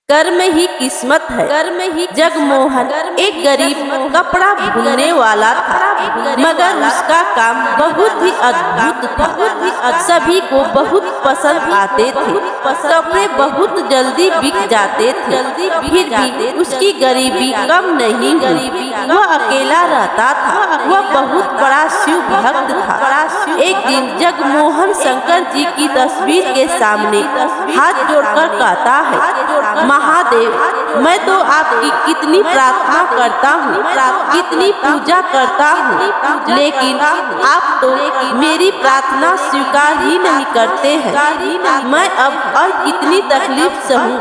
कर्म ही किस्मत है। कर्म ही जगमोहन एक गरीब कपड़ा बुनने वाला था, मगर उसका काम बहुत ही अद्भुत था। सभी को बहुत पसंद आते थे। कपड़े बहुत जल्दी बिक जाते थे। फिर भी उसकी गरीबी कम नहीं हुई। वह अकेला रहता था। वह बहुत बड़ा शिव भक्त था। एक दिन जगमोहन शंकर जी की तस्वीर के सामने हाथ जोड़कर कहता है, महादेव, मैं तो आपकी कितनी प्रार्थना करता हूँ, कितनी पूजा करता हूँ, लेकिन आप तो मेरी प्रार्थना स्वीकार ही नहीं करते हैं। मैं अब और कितनी तकलीफ सहूँ।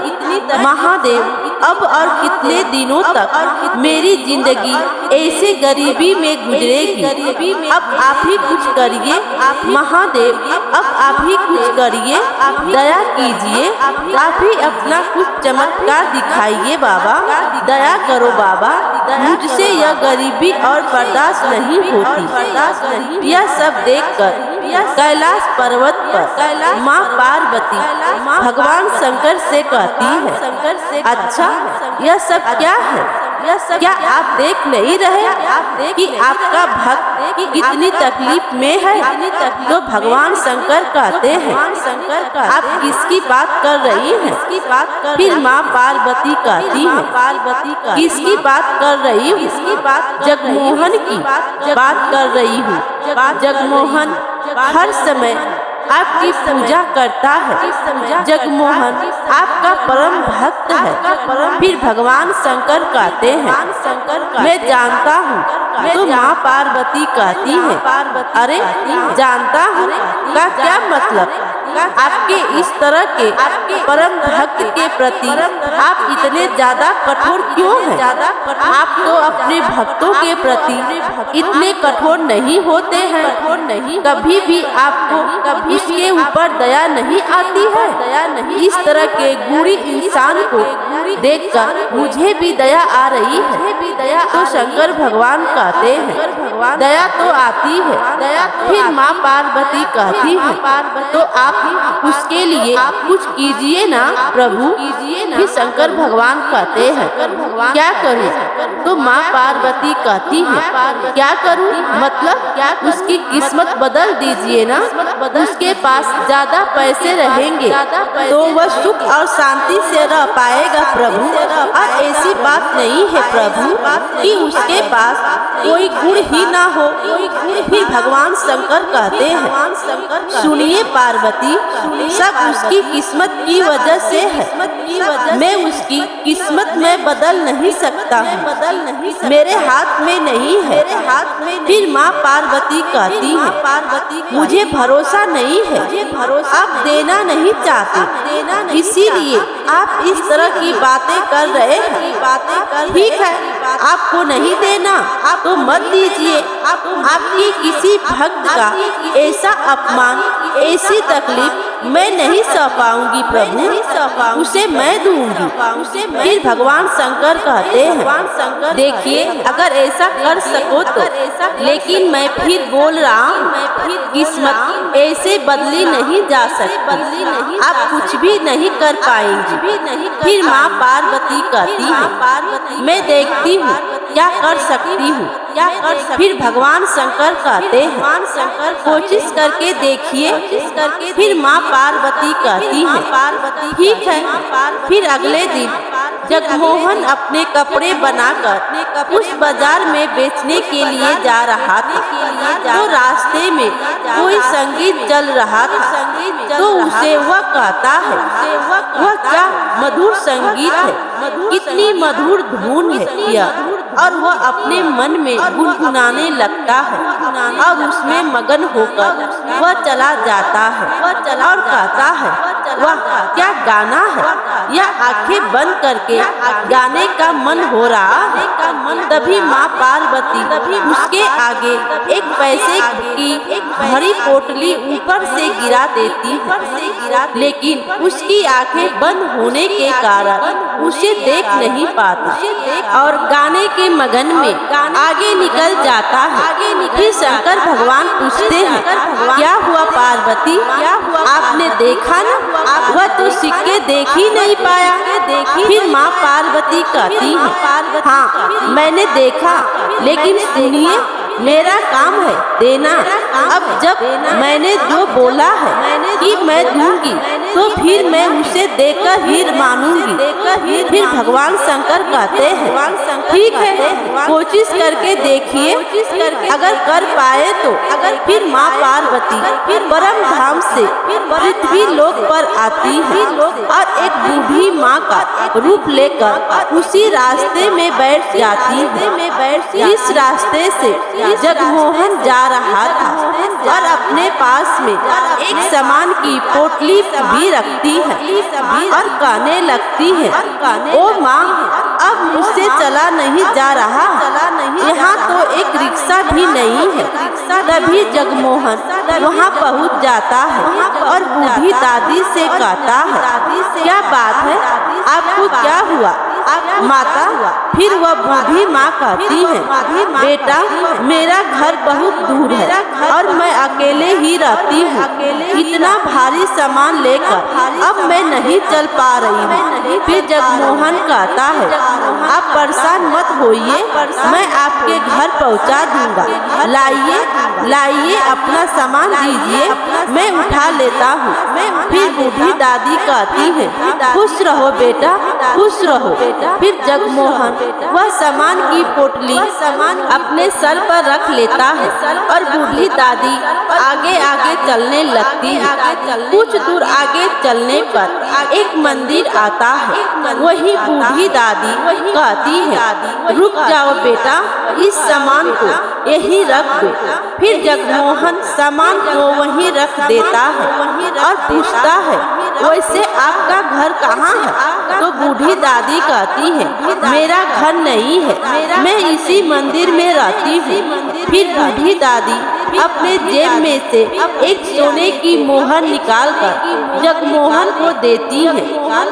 महादेव, अब और कितने दिनों तक मेरी जिंदगी ऐसे गरीबी में गुजरेगी। अब आप ही कुछ करिए महादेव, अब आप ही कुछ करिए, दया कीजिए, आप ही अपना कुछ चमत्कार दिखाइए बाबा, दया करो बाबा, मुझसे यह गरीबी और बर्दाश्त नहीं होती। यह सब देखकर कैलाश पर्वत पर माँ पार्वती भगवान शंकर से कहती है, अच्छा यह सब क्या है? क्या आप देख नहीं रहे कि आपका भक्त कितनी तकलीफ में है? तो भगवान शंकर कहते हैं, आप किसकी बात कर रही हैं? फिर माँ पार्वती कहती है, किसकी बात कर रही हूँ? जगमोहन की बात कर रही हूँ। जगमोहन हर समय आपकी पूजा करता है। जगमोहन आपका परम भक्त है। फिर भगवान शंकर कहते हैं, मैं जानता हूँ। तो माँ पार्वती कहती है, अरे जानता हूँ का क्या मतलब? आपके इस तरह के परम भक्त के प्रति आप इतने ज्यादा कठोर क्यों हैं? आप तो अपने भक्तों के प्रति इतने कठोर नहीं होते हैं। कभी भी आपको उसके ऊपर दया नहीं आती है। इस तरह के गूढ़ी इंसान को देखकर मुझे भी दया आ रही है। तो शंकर भगवान कहते हैं, दया तो आती है। फिर माँ पार्वती कहती है, तो आप उसके लिए कुछ कीजिए ना प्रभु। फिर शंकर भगवान कहते हैं, क्या करूं? तो माँ पार्वती कहती है, क्या करूं मतलब? उसकी किस्मत बदल दीजिए ना। उसके पास ज्यादा पैसे रहेंगे तो वह सुख और शांति से रह पाएगा प्रभु। और ऐसी बात नहीं है प्रभु कि उसके पास कोई गुण ही ना हो। फिर भगवान शंकर कहते हैं, सुनिए पार्वती, सब उसकी किस्मत की वजह से है। मैं उसकी किस्मत में बदल नहीं सकता हूँ, मेरे हाथ में नहीं है। फिर माँ पार्वती कहती है, मुझे भरोसा नहीं है, आप देना नहीं चाहते, इसीलिए आप इस तरह की बातें कर रहे हैं। ठीक है, आपको नहीं देना तो मत दीजिए। आपकी किसी भक्त का ऐसा अपमान, ऐसी तकलीफ मैं नहीं सह पाऊंगी प्रभु, उसे मैं दूंगी। फिर भगवान शंकर कहते हैं, देखिए अगर ऐसा कर सको तो, लेकिन मैं फिर बोल रहा हूँ, किस्मत ऐसे बदली नहीं जा सकती, आप कुछ भी नहीं कर पाएंगी। फिर माँ पार्वती कहती है, मैं देखती हूँ क्या कर सकती हूँ। फिर भगवान शंकर कहते हैं, कोशिश करके देखिए। फिर माँ पार्वती कहती है, ठीक है। फिर अगले दिन जगमोहन अपने कपड़े बनाकर उस बाजार में बेचने के लिए जा रहा था। तो रास्ते में कोई संगीत चल रहा था, तो उसे वह कहता है, वह क्या मधुर संगीत है, कितनी मधुर धुन है यह। और वह अपने मन में गुनगुनाने लगता है और उसमें मगन होकर वह चला जाता है और कहता है, वह क्या गाना है, यह आंखें बंद करके गाने का मन हो रहा है। तभी माँ पार्वती उसके आगे एक पैसे की भरी पोटली ऊपर से गिरा देती है, लेकिन उसकी आंखें बंद होने के कारण उसे देख नहीं पाता और गाने के मगन में आगे निकल जाता है। फिर शंकर भगवान पूछते हैं, क्या हुआ पार्वती, आपने देखा ना? वह तो सिक्के देख ही नहीं पाया। फिर माँ पार्वती कहती है, हाँ मैंने देखा, लेकिन सुनिए मेरा काम है देना। अब जब मैंने जो बोला है कि मैं दूंगी, तो फिर मैं उसे देकर ही मानूंगी। फिर भगवान शंकर कहते हैं, ठीक है कोशिश करके देखिए, अगर कर पाए तो। फिर माँ पार्वती परम धाम से पृथ्वी लोक पर आती है और एक बूढ़ी माँ का रूप लेकर उसी रास्ते में बैठ जाती है। इस रास्ते से जगमोहन जा रहा था और अपने पास में एक सामान की पोटली भी रखती है और कहने लगती है, ओ माँ अब मुझसे चला नहीं जा रहा, यहाँ तो एक रिक्शा भी नहीं है। तभी जगमोहन वहाँ पहुँच जाता है और बूढ़ी दादी से कहता है, क्या बात है, आपको क्या हुआ माता? फिर वह बूढ़ी माँ कहती है, बेटा मेरा घर बहुत दूर है और मैं अकेले ही रहती हूँ, इतना भारी सामान लेकर अब मैं नहीं चल पा रही हूँ। फिर जगमोहन कहता है, आप परेशान मत होइए, मैं आपके घर पहुँचा दूंगा, लाइए अपना सामान दीजिए, मैं उठा लेता हूँ। फिर बूढ़ी दादी कहती है, खुश रहो बेटा, खुश रहो। फिर जगमोहन वह सामान की पोटली अपने सर पर रख लेता है और बूढ़ी दादी आगे आगे चलने लगती है। कुछ दूर आगे चलने पर एक मंदिर आता है, वही बूढ़ी दादी कहती है, रुक जाओ बेटा, इस सामान को यहीं रख दो। फिर जगमोहन सामान को वहीं रख देता है और पूछता है, वैसे आपका घर कहाँ है? तो बूढ़ी दादी कहती है, मेरा घर नहीं है, मैं इसी मंदिर में रहती हूँ। फिर बूढ़ी दादी अपने जेब में से एक सोने की मोहर निकालकर जगमोहन को देती है,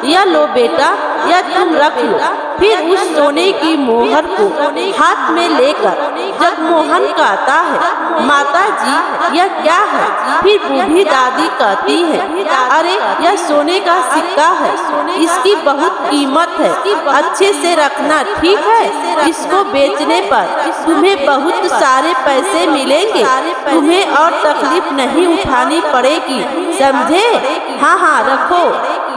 यह लो बेटा, यह तुम रख लो। फिर उस सोने की मोहर को हाथ में लेकर जगमोहन कहता है, माता जी यह क्या है? फिर बूढ़ी दादी कहती है, अरे यह सोने का सिक्का है, इसकी बहुत कीमत है, अच्छे से रखना, ठीक है? इसको बेचने पर तुम्हें बहुत सारे पैसे मिलेंगे, तुम्हें और तकलीफ नहीं उठानी पड़ेगी, समझे? हाँ हाँ रखो,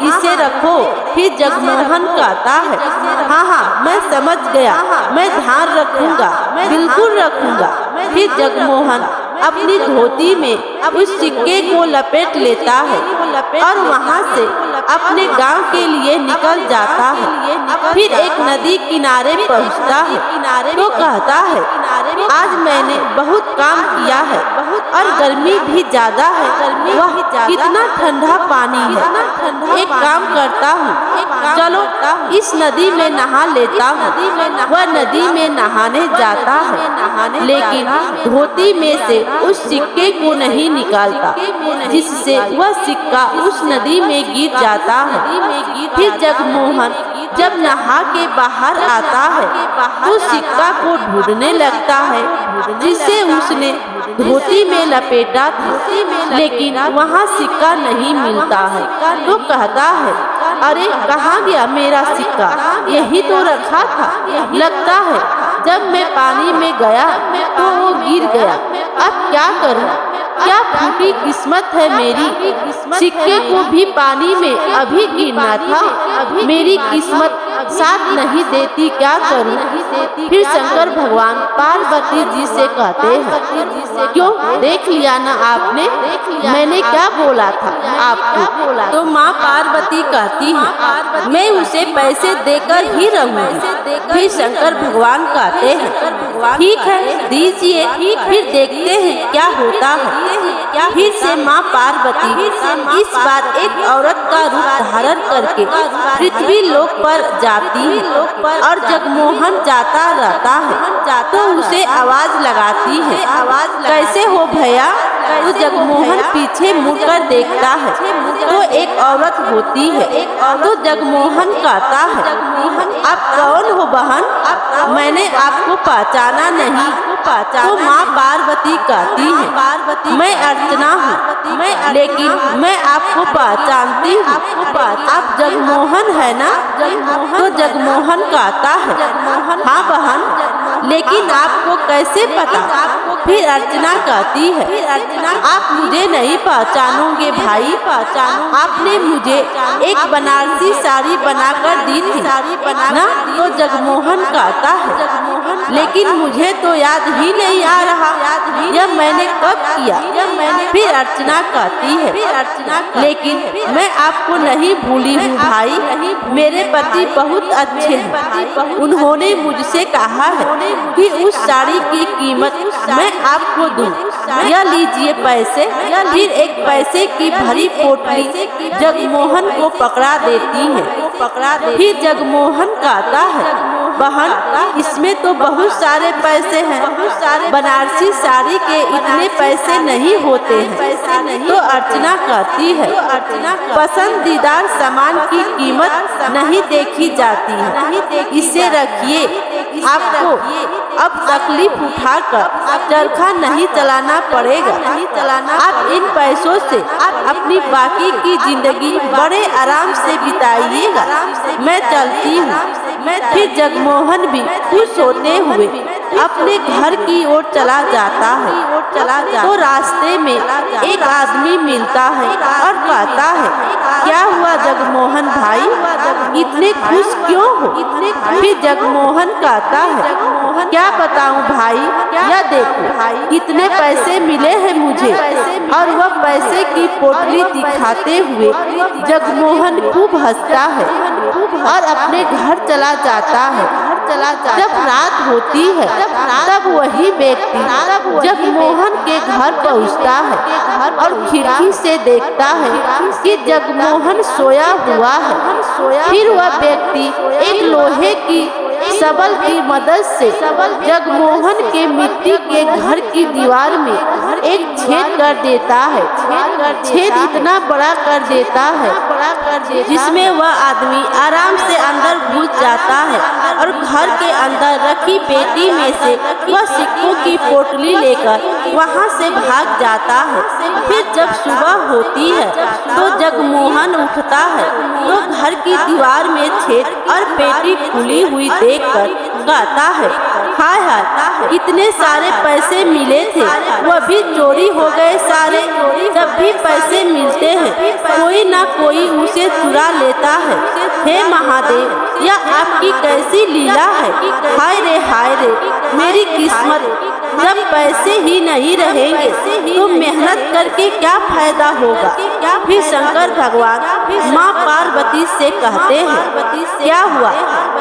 इसे रखो। फिर जगमोहन कहता है, हाँ मैं समझ गया, मैं ध्यान रखूंगा, बिल्कुल रखूंगा। फिर जगमोहन अपनी धोती में उस सिक्के को लपेट लेता है और वहाँ से अपने गांव के लिए निकल जाता है। फिर एक नदी किनारे पहुँचता है तो कहता है, आज मैंने बहुत काम किया है और गर्मी भी ज्यादा है, वह कितना ठंडा पानी है। एक काम करता हूँ, चलो इस नदी में नहा लेता हूँ। वह नदी में नहाने जाता है, लेकिन धोती में से उस सिक्के को नहीं निकालता, जिससे वह सिक्का उस नदी में गिर जाता है। फिर जगमोहन जब नहा के बाहर आता है तो सिक्का को ढूंढने लगता है, जिसे उसने धोती में लपेटा था, लेकिन वहाँ सिक्का नहीं मिलता है। तो कहता है, अरे कहाँ गया मेरा सिक्का? यही तो रखा था, लगता है जब मैं पानी में गया तो वो गिर गया। अब क्या करूं? क्या फूटी किस्मत है मेरी, सिक्के को भी पानी में अभी गिरना था, मेरी किस्मत साथ नहीं देती, क्या करूं? फिर शंकर भगवान पार्वती जी से कहते हैं, क्यों देख लिया ना आपने, मैंने क्या बोला था आपको? तो माँ पार्वती कहती है, मैं उसे पैसे देकर ही रहूंगी। फिर शंकर भगवान कहते हैं, ठीक है दीजिए, फिर देखते हैं क्या होता है। फिर से माँ पार्वती इस बार एक औरत का रूप धारण करके पृथ्वी लोक पर जाती है और जगमोहन जाता रहता है तो उसे आवाज लगाती है, कैसे हो भैया, तो जगमोहन पीछे मुड़कर देखता है तो एक औरत होती है। तो जगमोहन कहता है, आप कौन हो बहन? मैंने आपको पहचाना नहीं। तो माँ पार्वती कहती है, मैं अर्चना हूँ, लेकिन मैं आपको पहचानती हूँ। आप जगमोहन है ना? तो जगमोहन कहता है, हाँ बहन, लेकिन आपको कैसे पता? फिर अर्चना कहती है, आप मुझे नहीं पहचानोगे भाई। आपने मुझे एक बनारसी साड़ी बनाकर दी थी ना? तो जगमोहन कहता है, लेकिन मुझे तो याद ही नहीं आ रहा यह मैंने कब किया। फिर अर्चना कहती है, लेकिन मैं आपको नहीं भूली हूँ भाई, मेरे पति बहुत अच्छे हैं। उन्होंने मुझसे कहा है कि उस साड़ी की कीमत मैं आपको दूं। यह लीजिए पैसे। फिर एक पैसे की भरी पोटली जगमोहन को पकड़ा देती है। फिर जगमोहन कहता है, बहन, इसमें तो बहुत सारे पैसे हैं, बनारसी साड़ी के इतने पैसे नहीं होते हैं। तो अर्चना कहती है, पसंदीदार सामान की कीमत नहीं देखी जाती है, इसे रखिए। आपको अब तकलीफ उठाकर चरखा नहीं चलाना पड़ेगा। आप इन पैसों से अपनी बाकी की जिंदगी बड़े आराम से बिताइएगा। मैं चलती हूँ। फिर जगमोहन भी खुश होते हुए अपने घर की ओर चला जाता है। तो रास्ते में एक आदमी मिलता है और कहता है, क्या हुआ जगमोहन भाई, इतने खुश क्यों हो? फिर जगमोहन कहता है, क्या बताऊं भाई, यह देखो इतने पैसे मिले हैं मुझे। और वह पैसे की पोटली दिखाते हुए जगमोहन खूब हंसता है और अपने घर चला जाता है। जब रात होती है तब वही व्यक्ति जगमोहन के घर पहुंचता है और खिड़की से देखता है कि जगमोहन सोया हुआ है। फिर वह व्यक्ति एक लोहे की सबल की मदद से जगमोहन के मिट्टी के घर की दीवार में एक छेद कर देता है। छेद इतना बड़ा कर देता है जिसमें वह आदमी आराम से अंदर घुस जाता है और घर के अंदर रखी पेटी में से वह सिक्कों की पोटली लेकर वहां से भाग जाता है। फिर जब सुबह होती है तो जगमोहन उठता है तो घर की दीवार में छेद और पेटी खुली हुई देखकर कहता है, हाय हाय, इतने सारे पैसे मिले थे, वह भी चोरी हो गए सारे। जब भी पैसे मिलते हैं कोई ना कोई उसे चुरा लेता है। हे महादेव, यह आपकी कैसी लीला है। हाय रे मेरी किस्मत, जब पैसे ही नहीं रहेंगे तो मेहनत करके क्या फायदा होगा। फिर शंकर भगवान माँ पार्वती से कहते हैं, क्या हुआ,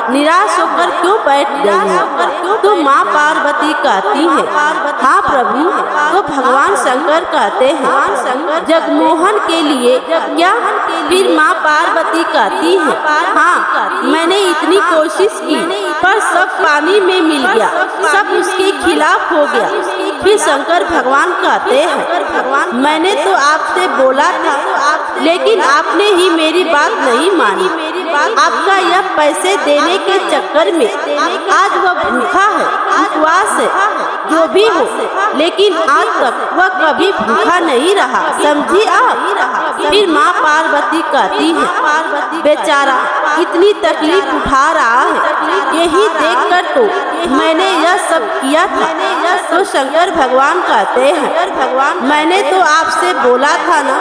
निराश होकर क्यों बैठ गई हो? तो माँ पार्वती कहती है, हाँ प्रभु। तो भगवान शंकर कहते हैं, जगमोहन के लिए क्या? फिर माँ पार्वती कहती है, हाँ, मैंने इतनी कोशिश की पर सब पानी में मिल गया, सब उसके खिलाफ हो गया। फिर शंकर भगवान कहते हैं, मैंने तो आपसे बोला था, लेकिन आपने ही मेरी बात नहीं मानी। आपका यह पैसे देने के चक्कर में आज वह भूखा है, उपवास है, जो भी हो, लेकिन आज तक वह कभी भूखा नहीं रहा, समझी आप? फिर माँ पार्वती कहती है, बेचारा इतनी तकलीफ उठा रहा है, यही देखकर तो मैंने यह सब किया था। तो शंकर भगवान कहते हैं, मैंने तो आपसे बोला था ना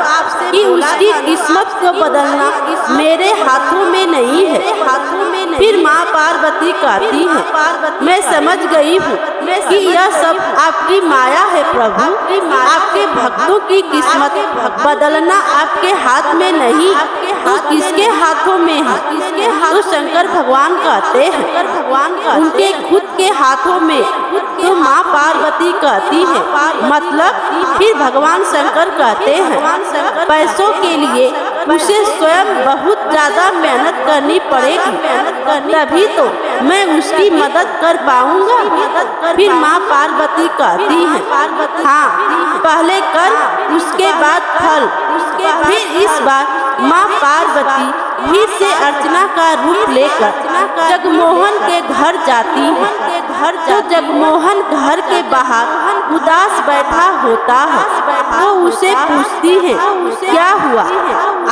कि उसकी किस्मत को बदलना मेरे हाथों में नहीं है। फिर माँ पार्वती कहती है, मैं समझ गई हूँ कि यह सब आपकी माया है प्रभु। आपके भक्तों की किस्मत बदलना आपके हाथ में नहीं, तो किसके हाथों में है? तो शंकर भगवान कहते हैं, उनके खुद के हाथों में। तो माँ पार्वती कहती है, मतलब? फिर भगवान शंकर कहते हैं, पैसों के लिए उसे स्वयं बहुत ज्यादा मेहनत करनी पड़ेगी, तभी तो मैं उसकी मदद कर पाऊंगा। फिर माँ पार्वती कहती है, हाँ पहले कर उसके बाद फल। फिर इस बार माँ पार्वती फिर से अर्चना का रूप लेकर जगमोहन के घर जाती है। तो जगमोहन घर के बाहर उदास बैठा होता है, तो उसे पूछती है, क्या हुआ,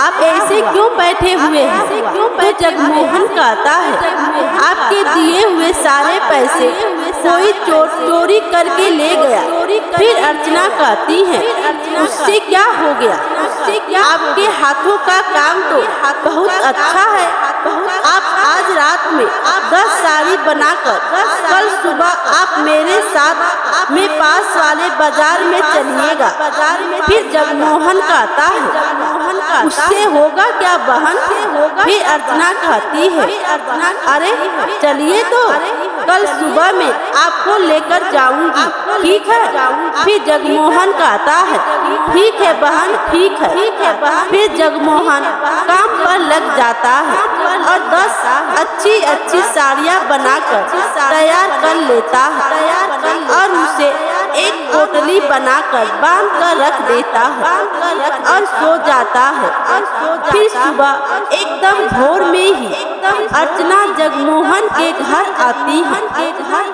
आप ऐसे क्यों बैठे हुए हैं? तो जगमोहन कहता है, आपके दिए हुए सारे पैसे कोई चोरी करके ले गया। फिर अर्चना कहती है, उससे क्या हो गया? आपके हाथों का काम तो बहुत अच्छा है। आप आज रात में 10 साड़ी बनाकर कल सुबह आप मेरे साथ में पास वाले बाजार में चलिएगा। फिर जगमोहन कहता है, उससे होगा क्या बहन? फिर अर्चना कहती है, अरे चलिए तो कल सुबह में आपको लेकर जाऊंगी, ठीक है? फिर जगमोहन कहता है, ठीक है बहन, ठीक है। फिर जगमोहन काम पर लग जाता है और 10 अच्छी साड़ियाँ बनाकर तैयार कर लेता है और उसे एक पोटली बनाकर बांध कर रख देता है और सो जाता है। फिर सुबह एकदम भोर में ही अर्चना जगमोहन के घर आती है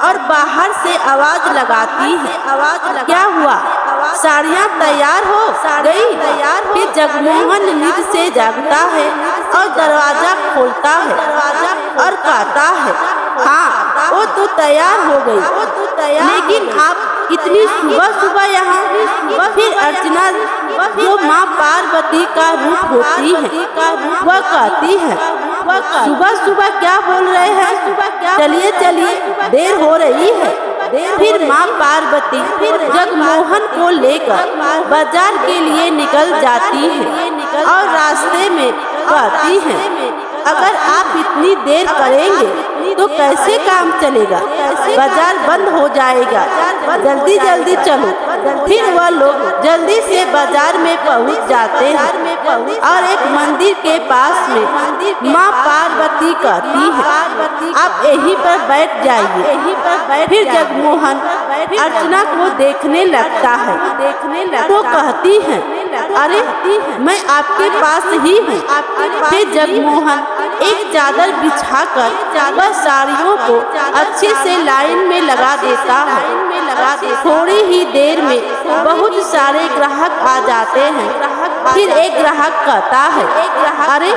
और बाहर से आवाज लगाती है, क्या हुआ, साड़ियाँ तैयार हो गई? फिर जगमोहन नींद से जागता है और दरवाजा खोलता है और कहता है, हाँ वो तो तैयार हो गई, लेकिन आप इतनी सुबह यहाँ? फिर अर्चना जो माँ पार्वती का रूप होती है वह कहती है, सुबह क्या बोल रहे हैं, चलिए देर हो रही है। फिर माँ पार्वती जगमोहन को लेकर बाजार के लिए निकल जाती है और रास्ते में कहती है, अगर आप इतनी देर करेंगे तो कैसे काम चलेगा, बाजार बंद हो जाएगा, जल्दी चलो। फिर वह लोग जल्दी से बाजार में पहुंच जाते हैं और एक मंदिर के पास में माँ पार्वती कहती है, आप यहीं पर बैठ जाइए। फिर जगमोहन अर्चना को देखने लगता है, तो कहती है, अरे मैं आपके पास ही हूँ। फिर जगमोहन एक चादर बिछाकर वह साड़ियों को अच्छे से लाइन में लगा देता है। थोड़ी ही देर में बहुत सारे ग्राहक आ जाते हैं। फिर एक ग्राहक कहता है, अरे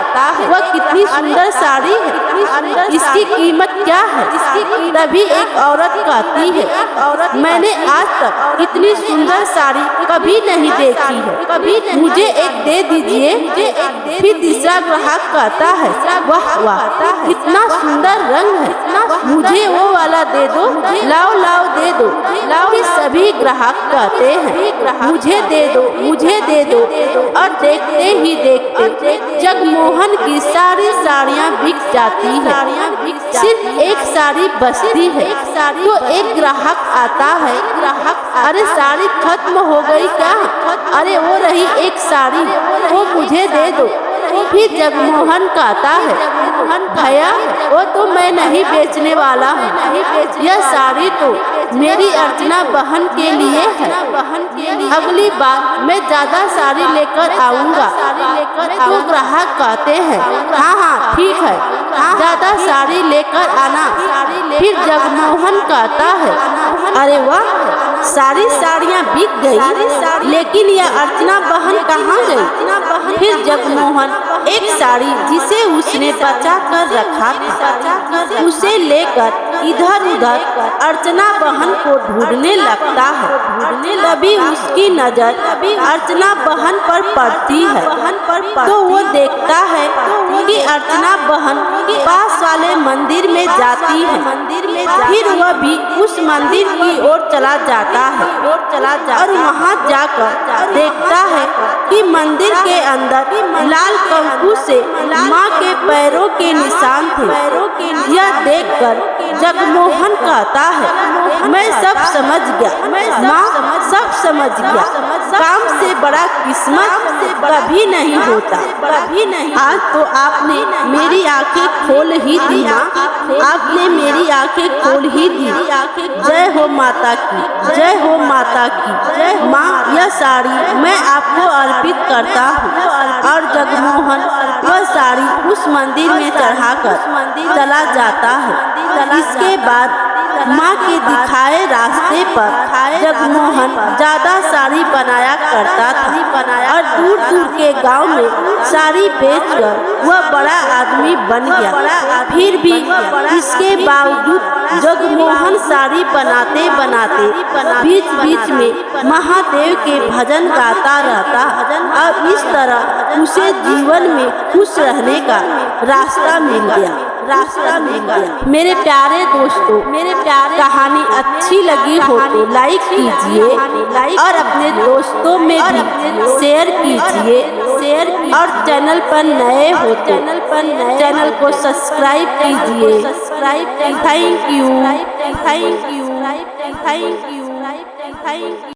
वह कितनी सुंदर साड़ी है, इसकी कीमत क्या है? तभी एक औरत कहती है, मैंने आज तक इतनी सुंदर साड़ी कभी नहीं देखी है, मुझे एक दे दीजिए। फिर तीसरा ग्राहक कहता है, वाह कितना सुंदर रंग है, मुझे वो वाला दे दो, लाओ दे दो। फिर सभी ग्राहक कहते हैं, मुझे दे दो और देखते ही देखते जगमोहन की सारी साड़ियाँ बिक जाती है, सिर्फ एक साड़ी बचती है। तो एक ग्राहक आता है, अरे साड़ी खत्म हो गई क्या? अरे वो रही एक साड़ी, वो मुझे दे दो। फिर जगमोहन कहता है, भैया वो तो मैं नहीं बेचने वाला हूँ, यह साड़ी तो मेरी अर्चना बहन के लिए है, अगली बार मैं ज्यादा साड़ी लेकर आऊँगा। तो ग्राहक कहते हैं, हाँ ठीक है, ज्यादा साड़ी लेकर आना। फिर जगमोहन कहता है, अरे वाह साड़ियाँ बिक गई, लेकिन यह अर्चना बहन कहाँ गई? फिर जगमोहन एक साड़ी जिसे उसने बचा कर रखा था उसे लेकर इधर उधर अर्चना बहन को ढूंढने लगता है। तभी उसकी नजर अर्चना बहन पर पड़ती है, तो वो देखता है कि अर्चना बहन पास वाले मंदिर में जाती है। फिर वह भी उस मंदिर की ओर चला जाता है और वहाँ जाकर देखता है कि मंदिर के अंदर लाल कंकु से माँ के पैरों के निशान थे। यह देखकर जगमोहन कहता है, मैं सब समझ गया माँ, सब समझ गया। काम से बड़ा किस्मत कभी नहीं होता, कभी नहीं। आज तो आपने मेरी आंखें खोल ही दी माँ, आपने मेरी आंखें खोल ही दी। जय हो माता की, जय हो माता की, जय माँ। यह साड़ी मैं आपको अर्पित करता हूँ और जगमोहन वह साड़ी उस मंदिर में चढ़ाकर चला जाता है। इसके बाद माँ के दिखाए रास्ते पर जगमोहन ज्यादा साड़ी बनाया करता था और दूर दूर के गांव में साड़ी बेचकर वह बड़ा आदमी बन गया। फिर भी इसके बावजूद जगमोहन साड़ी बनाते बनाते बीच बीच में महादेव के भजन गाता रहता और इस तरह उसे जीवन में खुश रहने का रास्ता मिल गया, रास्ता मिल गया। मेरे प्यारे दोस्तों, मेरे प्यारे कहानी अच्छी लगी हो तो लाइक कीजिए और अपने दोस्तों में भी शेयर कीजिए, और चैनल पर नए हो तो चैनल को सब्सक्राइब कीजिए। Thank you, thank you, thank you, thank you.